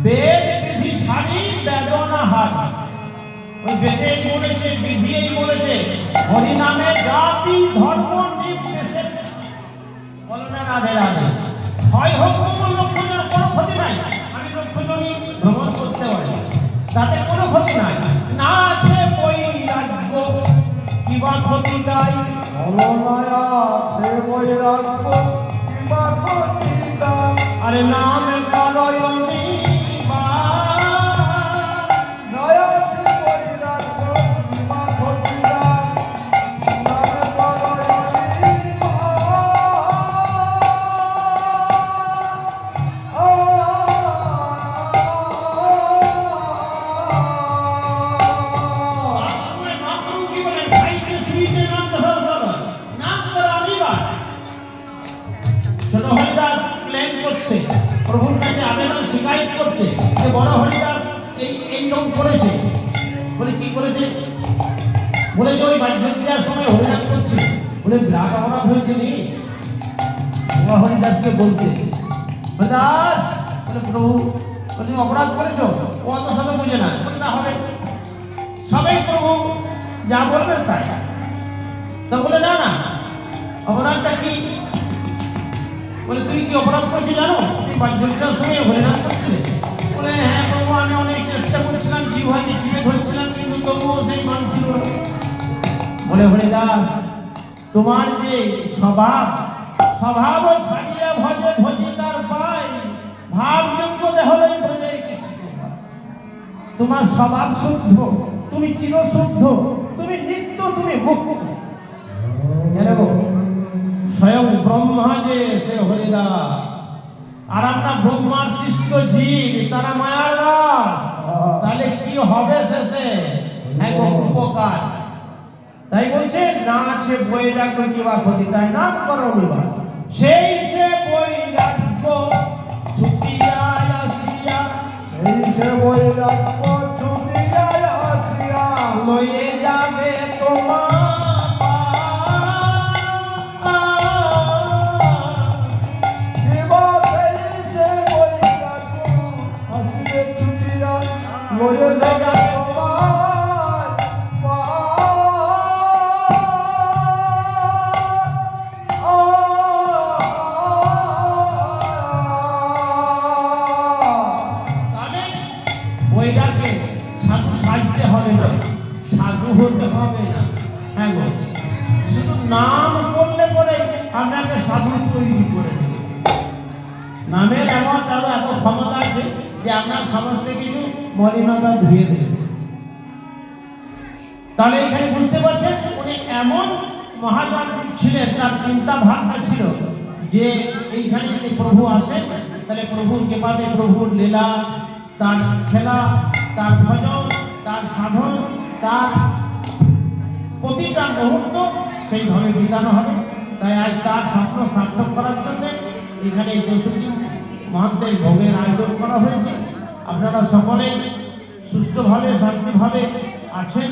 বেদ বিধি সারি বেদনা হার। ওই বেদেই বলেছে, বিধিই বলেছে, হরি নামে জাতি ধর্ম নির্বিশেষে বলো না রাধে রাধে। হয় হোক তোমার লক্ষ্যজনের কোনো ক্ষতি নাই, আমি লক্ষ্যজনই ভ্রমণ করতে পারি, তাতে কোনো ক্ষতি নাই। না আছে বৈরাগ্য কিবা ক্ষতি নাই, আছে বৈরাগ্য কিবা ক্ষতি নাই। আরে নাম কারয়নি প্রভুর কাছে আবেদন শিকায়ত করছে যে বড় হরিদাস এই রকম করেছে। বলে কি করেছে? বলে যে ওই বাহ্য ক্রিয়ার সময় হরিনাম করছে, বলে বিরাট অপরাধ হয়েছে নি। হরিদাসকে বলছে, হরিদাস বলে প্রভু তুমি অপরাধ করেছো। ও অত সবে বুঝে না, না হবে সবাই প্রভু যা বলবেন তাই। তা বলে না না অপরাধটা কি? বলে তুই কি অপরাধ করছিস জানো? তুই বাহ্যক্রিয়ার সময় হরিনাম করছিলে। বলে হ্যাঁ প্রভু আমি অনেক চেষ্টা করছিলাম, জিহ্বাকে চিপে ধরছিলাম, কিন্তু তবুও সেই মানছিল না। বলে হরিদাস তোমার যে স্বভাব ছাড়িয়ে ভজে ভজি তার পাই, ভাবযোগ্য দেহলেই ভজে কৃষ্ণ। তোমার স্বভাব শুদ্ধ, তুমি চিরশুদ্ধ, তুমি নিত্য, তুমি মুক্ত। স্বয়ং ব্রহ্মা যে সে হরিদাস, আর আমরা ব্রহ্মার সৃষ্ট জীব, তারা মায়ার দাস। তাহলে কি হবে শেষে? উপকার। তাই বলছে না আছে বৈরাগ্য কিবা ক্ষতি তাই নাম করো নিবা। সেই সে বৈরাগ্য ছুটিয়া আসিয়া, এই সে বৈরাগ্য ছুটিয়া আসিয়া লয়ে যাবে তোমার সাধু সাজতে হবে না, সাধু হতে হবে না। হ্যাঁ গো, শুধু নাম করলে পরে আপনাকে সাধু তৈরি করে দেবে। নামের এমন তারও এত ক্ষমতা আছে যে আপনার সমস্ত কিছু মলিনতা ধুয়ে দেবে। তাহলে এখানে বুঝতে পারছেন উনি এমন মহাজন ছিলেন, তার চিন্তা ভাবনা ছিল যে এইখানে যদি প্রভু আসেন তাহলে প্রভুর কৃপাতে, প্রভুর লীলা, তার খেলা, তার ভজন, তার সাধন, তার প্রতিটা মুহূর্ত সেইভাবে বিতানো হবে। তাই আজ তার স্বপ্ন সার্থক করার জন্য এখানে 64 মহান্তের ভোগের আয়োজন করা হয়েছে। আপনারা সকলেই সুস্থভাবে শান্তিভাবে আছেন।